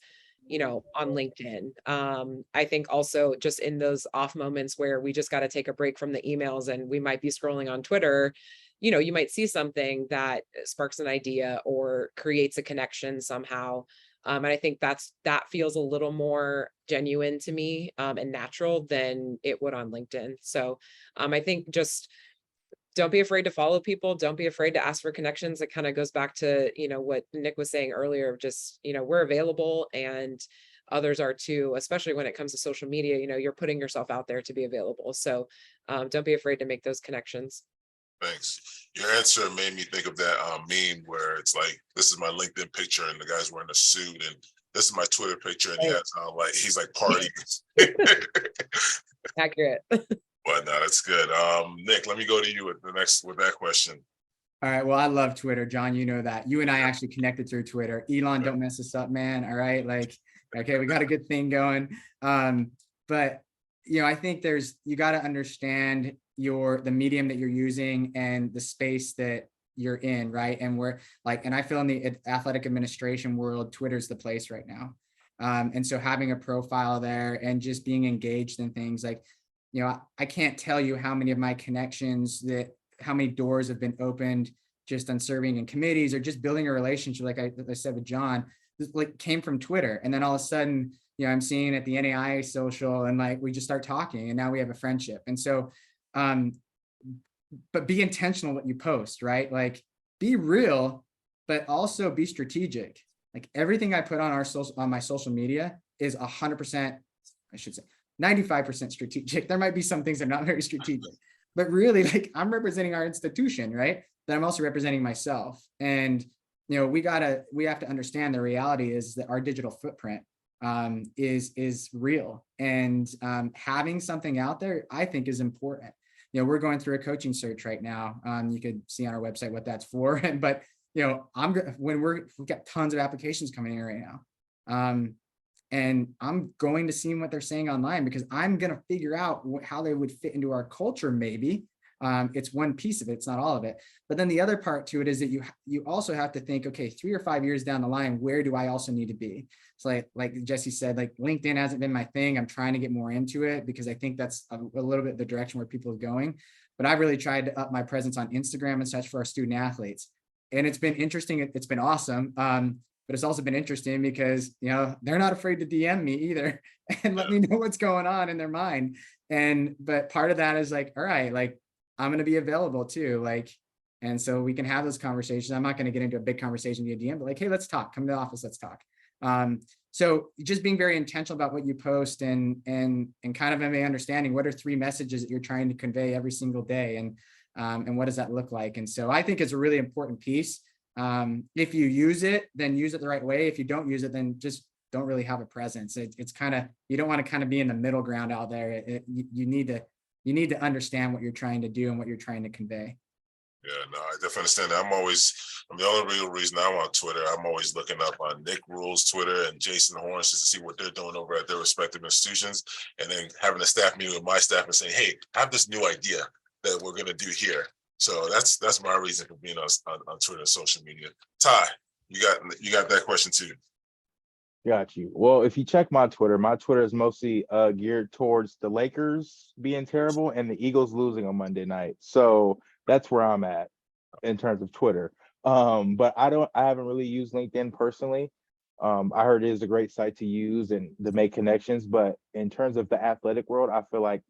on LinkedIn. I think also just in those off moments where we just got to take a break from the emails and we might be scrolling on Twitter, you might see something that sparks an idea or creates a connection somehow. And I think that feels a little more genuine to me and natural than it would on LinkedIn. So I think just don't be afraid to follow people. Don't be afraid to ask for connections. It kind of goes back to, what Nick was saying earlier, just, we're available and others are too, especially when it comes to social media. You're putting yourself out there to be available. So don't be afraid to make those connections. Thanks. Your answer made me think of that meme where it's like, this is my LinkedIn picture and the guy's wearing a suit, and this is my Twitter picture and he's like partying. Accurate. But no, that's good. Nick, let me go to you with that question. All right. Well, I love Twitter, John. You know that. You and I actually connected through Twitter. Elon, don't mess us up, man. All right. Like, okay, we got a good thing going. But I think you got to understand the medium that you're using and the space that you're in, right? And and I feel in the athletic administration world, Twitter's the place right now. And so having a profile there and just being engaged in things like, I can't tell you how many of my connections how many doors have been opened just on serving in committees or just building a relationship. Like I said with John, like came from Twitter. And then all of a sudden, I'm seeing at the NAIA social and like, we just start talking and now we have a friendship. And so but be intentional what you post, right? Like be real, but also be strategic. Like everything I put on my social media is 100%, I should say 95% strategic. There might be some things that are not very strategic, but really like I'm representing our institution, right? But I'm also representing myself. And, we have to understand the reality is that our digital footprint is real. And having something out there, I think is important. We're going through a coaching search right now. You could see on our website what that's for. But we've got tons of applications coming in right now. And I'm going to see what they're saying online because I'm going to figure out how they would fit into our culture. Maybe it's one piece of it, it's not all of it. But then the other part to it is that you also have to think, okay, 3 or 5 years down the line, where do I also need to be? So like Jesse said, like LinkedIn hasn't been my thing. I'm trying to get more into it because I think that's a little bit the direction where people are going. But I've really tried to up my presence on Instagram and such for our student athletes. And it's been interesting. It's been awesome. But it's also been interesting because, they're not afraid to DM me either and let me know what's going on in their mind. But part of that is like, all right, like I'm going to be available too. Like, and so we can have those conversations. I'm not going to get into a big conversation via DM, but like, hey, let's talk, come to the office, let's talk. So just being very intentional about what you post and kind of having understanding what are 3 messages that you're trying to convey every single day. And what does that look like? And so I think it's a really important piece. If you use it, then use it the right way. If you don't use it, then just don't really have a presence. It's kind of, you don't want to kind of be in the middle ground out there. You need to understand what you're trying to do and what you're trying to convey. Yeah, no, I definitely understand that. I'm the only real reason I'm on Twitter. I'm always looking up on Nick Rule's Twitter and Jason Horns just to see what they're doing over at their respective institutions, and then having a staff meeting with my staff and saying, hey, I have this new idea that we're going to do here. So that's my reason for being on Twitter and social media. Ty, you got that question too. Got you. Well, if you check my Twitter is mostly geared towards the Lakers being terrible and the Eagles losing on Monday night. So that's where I'm at in terms of Twitter. But I haven't really used LinkedIn personally. I heard it is a great site to use and to make connections. But in terms of the athletic world, I feel like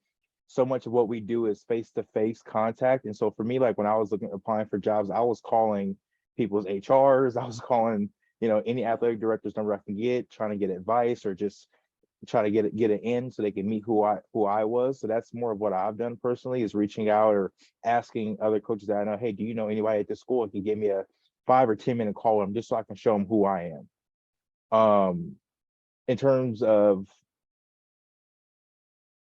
so much of what we do is face-to-face contact. And so for me, like when I was applying for jobs, I was calling people's HRs, I was calling any athletic directors number I can get, trying to get advice or just try to get it in so they can meet who I was. So that's more of what I've done personally, is reaching out or asking other coaches that I know, hey, do you know anybody at this school who can give me a 5 or 10 minute call with them just so I can show them who I am. In terms of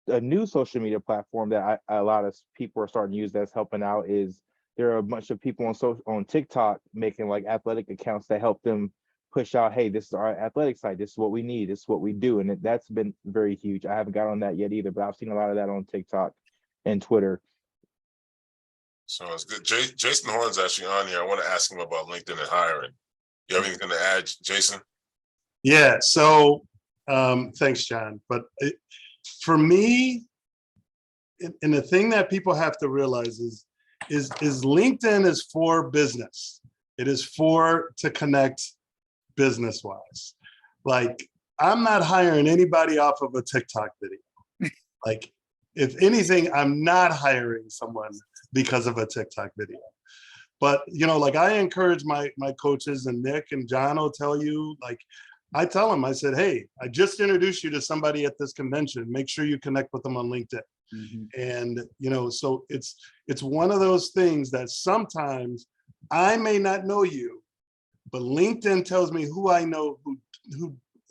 a new social media platform that a lot of people are starting to use that's helping out is there are a bunch of people on TikTok making like athletic accounts that help them push out, hey, this is our athletic site, this is what we need, this is what we do. And that's been very huge. I haven't got on that yet either, but I've seen a lot of that on TikTok and Twitter. So it's good. Jason Horn's actually on here. I want to ask him about LinkedIn and hiring. You have anything to add, Jason? Yeah, so thanks, John. But for me, and the thing that people have to realize is LinkedIn is for business. It is to connect business wise. Like I'm not hiring anybody off of a TikTok video. Like if anything, I'm not hiring someone because of a TikTok video. But like I encourage my coaches, and Nick and John will tell you, like I tell them, I said, hey, I just introduced you to somebody at this convention. Make sure you connect with them on LinkedIn. Mm-hmm. And so it's one of those things that sometimes I may not know you, but LinkedIn tells me who I know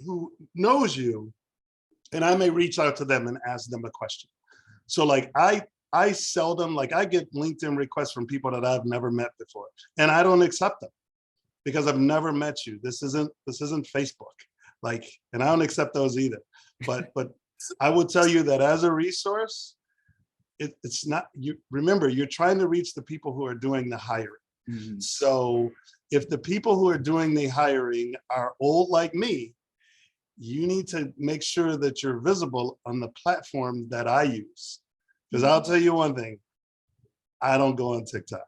who knows you, and I may reach out to them and ask them a question. So like I seldom, like I get LinkedIn requests from people that I've never met before, and I don't accept them because I've never met you. This isn't Facebook, like, and I don't accept those either. But I will tell you that as a resource, it's not, you remember, you're trying to reach the people who are doing the hiring. Mm-hmm. So if the people who are doing the hiring are old like me, you need to make sure that you're visible on the platform that I use. Because I'll tell you one thing, I don't go on TikTok.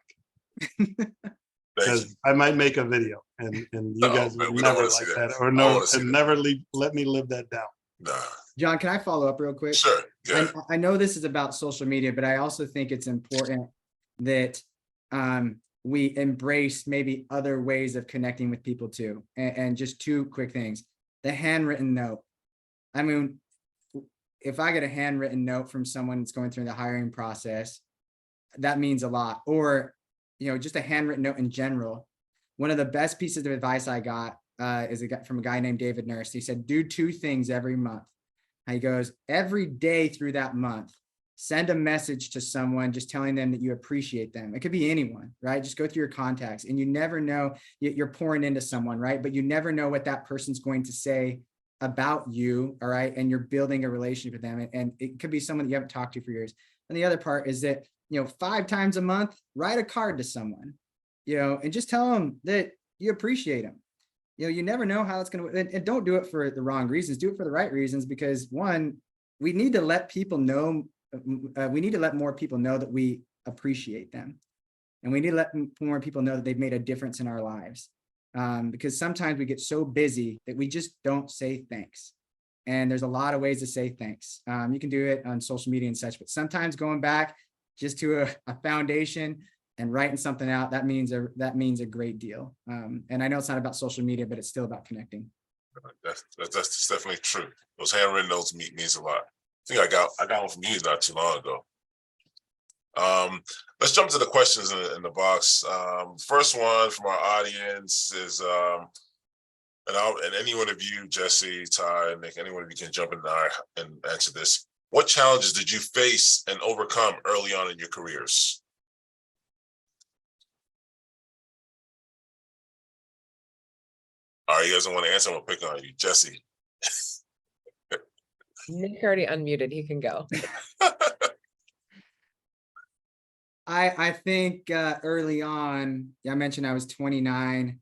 Because I might make a video and you guys would never like that, or never let me live that down. Nah. John, can I follow up real quick? Sure. Yeah. I know this is about social media, but I also think it's important that we embrace maybe other ways of connecting with people too. And just two quick things. The handwritten note. I mean, if I get a handwritten note from someone that's going through the hiring process, that means a lot. Or, just a handwritten note in general. One of the best pieces of advice I got is from a guy named David Nurse. He said, do two things every month. And he goes, every day through that month, send a message to someone just telling them that you appreciate them. It could be anyone, right? Just go through your contacts, and you never know, you're pouring into someone, right? But you never know what that person's going to say about you, all right? And you're building a relationship with them. And it could be someone that you haven't talked to for years. And the other part is that, 5 times a month, write a card to someone, and just tell them that you appreciate them. You never know how it's going to, and don't do it for the wrong reasons. Do it for the right reasons, because one, we need to let people know, we need to let more people know that we appreciate them. And we need to let more people know that they've made a difference in our lives. Because sometimes we get so busy that we just don't say thanks. And there's a lot of ways to say thanks. You can do it on social media and such, but sometimes going back just to a foundation and writing something out, that means a great deal. And I know it's not about social media, but it's still about connecting. That's definitely true. Those handwritten notes means a lot. I think I got one from you not too long ago. Let's jump to the questions in the box. First one from our audience is, and any one of you, Jesse, Ty, Nick, any one of you can jump in there and answer this. What challenges did you face and overcome early on in your careers? All right, you guys don't want to answer, I'm gonna pick on you. Jesse. Nick already unmuted, he can go. I think early on, I mentioned I was 29.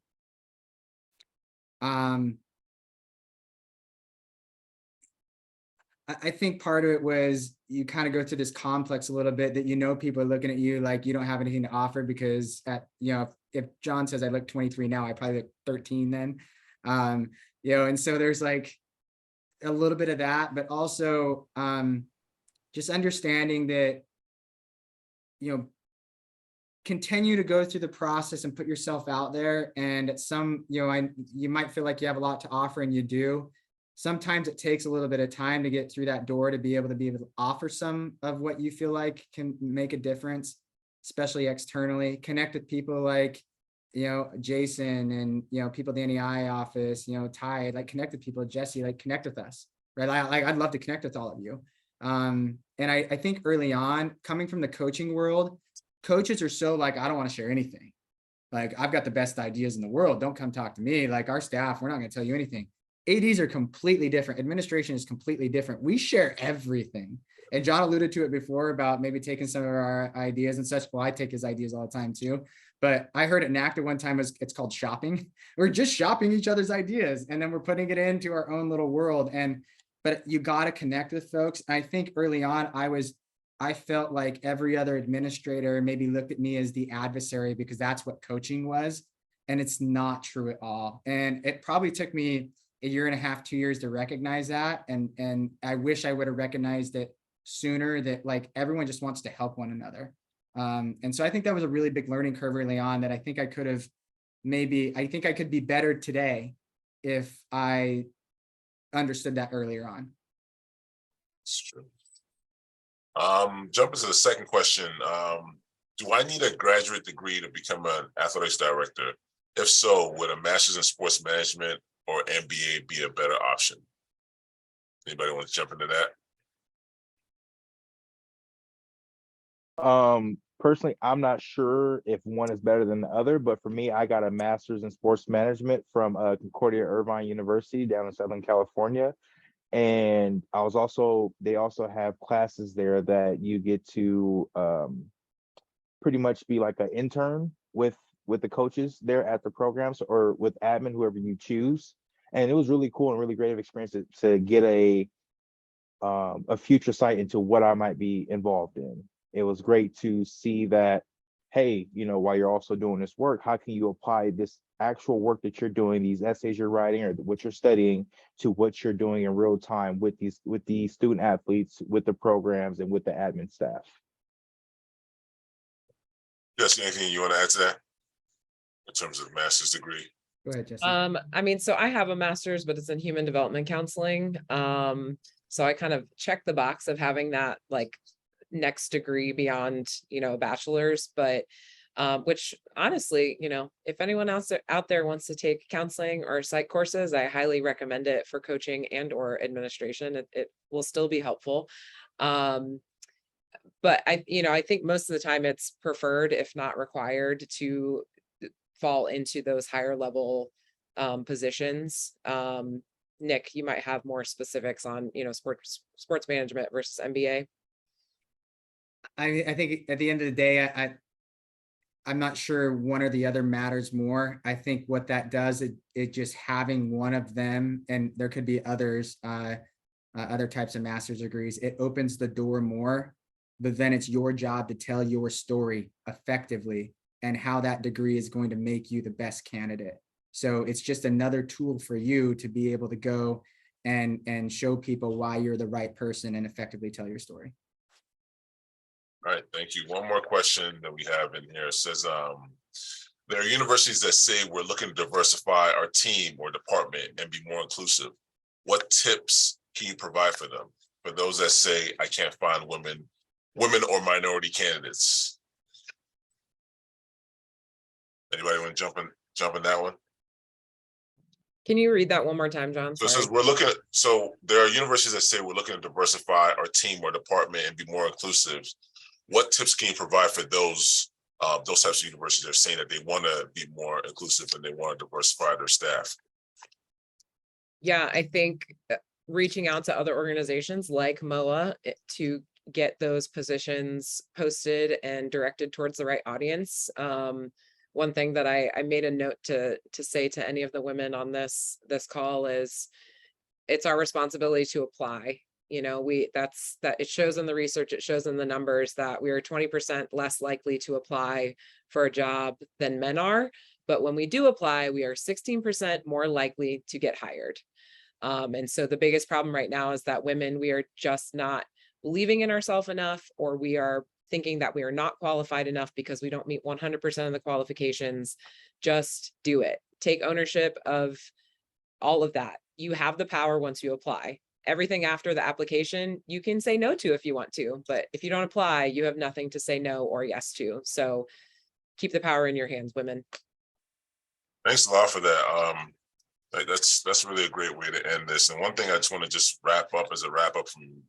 I think part of it was you kind of go through this complex a little bit that, people are looking at you like you don't have anything to offer, because if John says I look 23 now, I probably look 13 then. And so there's like a little bit of that, but also just understanding that, continue to go through the process and put yourself out there. And at some, you might feel like you have a lot to offer, and you do. Sometimes it takes a little bit of time to get through that door to be able to offer some of what you feel like can make a difference, especially externally. Connect with people like, Jason and, people at the NAIA office, Ty, like connect with people, Jesse, like connect with us, right? I'd love to connect with all of you. And I think early on, coming from the coaching world, coaches are so like, I don't want to share anything. Like, I've got the best ideas in the world. Don't come talk to me. Like, our staff, we're not going to tell you anything. ADs are completely different. Administration is completely different. We share everything. And John alluded to it before about maybe taking some of our ideas and such. Well, I take his ideas all the time too. But I heard at NACTA one time, it's called shopping. We're just shopping each other's ideas, and then we're putting it into our own little world. But you got to connect with folks. I think early on, I felt like every other administrator maybe looked at me as the adversary, because that's what coaching was. And it's not true at all. And it probably took me a year and a half, 2 years to recognize that. And I wish I would have recognized it sooner, that like everyone just wants to help one another. And so I think that was a really big learning curve early on, that I think I could be better today if I understood that earlier on. It's true. Jumping to the second question. Do I need a graduate degree to become an athletics director? If so, would a master's in sports management or MBA be a better option? Anybody want to jump into that? Personally, I'm not sure if one is better than the other, but for me, I got a master's in sports management from Concordia Irvine University down in Southern California. And they also have classes there that you get to pretty much be like an intern with the coaches there at the programs, or with admin, whoever you choose. And it was really cool and really great experience to get a future sight into what I might be involved in. It was great to see that, hey, while you're also doing this work, how can you apply this actual work that you're doing, these essays you're writing or what you're studying, to what you're doing in real time with these student athletes, with the programs, and with the admin staff. Jesse, anything you want to add to that? In terms of master's degree? Go ahead, Jesse. I mean, so I have a master's, but it's in human development counseling. So I kind of check the box of having that like next degree beyond, a bachelor's, but which honestly, if anyone else out there wants to take counseling or psych courses, I highly recommend it for coaching and or administration. It will still be helpful. But I think most of the time it's preferred, if not required, to fall into those higher level positions. Nick, you might have more specifics on, sports management versus MBA. I think at the end of the day, I'm not sure one or the other matters more. I think what that does, it just having one of them, and there could be others, other types of master's degrees, it opens the door more, but then it's your job to tell your story effectively and how that degree is going to make you the best candidate. So it's just another tool for you to be able to go and show people why you're the right person and effectively tell your story. All right, thank you. One more question that we have in here. It says, there are universities that say we're looking to diversify our team or department and be more inclusive. What tips can you provide for them? For those that say, I can't find women or minority candidates. Anybody want to jump in that one? Can you read that one more time, John? So it Sorry. says so there are universities that say we're looking to diversify our team or department and be more inclusive. What tips can you provide for those types of universities that are saying that they want to be more inclusive and they want to diversify their staff? Yeah, I think reaching out to other organizations like MOA to get those positions posted and directed towards the right audience. One thing that I made a note to say to any of the women on this call is it's our responsibility to apply. It shows in the research, it shows in the numbers that we are 20% less likely to apply for a job than men are. But when we do apply, we are 16% more likely to get hired. And so the biggest problem right now is that women, we are just not believing in ourselves enough, or we are thinking that we are not qualified enough because we don't meet 100% of the qualifications. Just do it. Take ownership of all of that. You have the power once you apply. Everything after the application, you can say no to if you want to, but if you don't apply, you have nothing to say no or yes to. So keep the power in your hands, women. Thanks a lot for that. That's really a great way to end this. And one thing I just want to wrap up from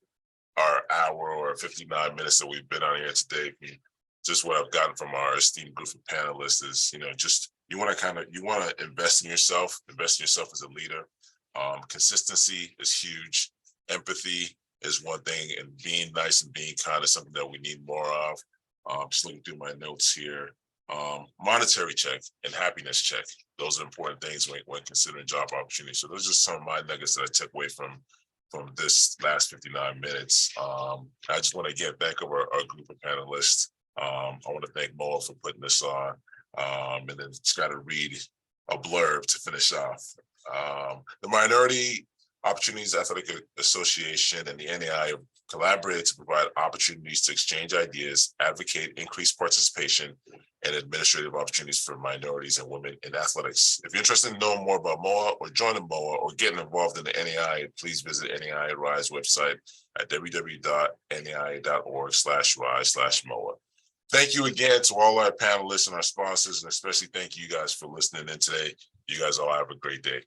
our hour or 59 minutes that we've been on here today, just what I've gotten from our esteemed group of panelists is, you want to invest in yourself as a leader. Consistency is huge. Empathy is one thing, and being nice and being kind is something that we need more of. Just looking through my notes here. Monetary check and happiness check. Those are important things when considering job opportunities. So those are some of my nuggets that I took away from this last 59 minutes. I just want to again thank our group of panelists. I want to thank Moa for putting this on. And then just got to read a blurb to finish off. The Minority Opportunities Athletic Association and the NAIA collaborated to provide opportunities to exchange ideas, advocate increased participation, and administrative opportunities for minorities and women in athletics. If you're interested in knowing more about MOA or joining MOA or getting involved in the NAIA, please visit NAIA Rise website at www.naia.org/rise/MOA. Thank you again to all our panelists and our sponsors, and especially thank you guys for listening in today. You guys all have a great day.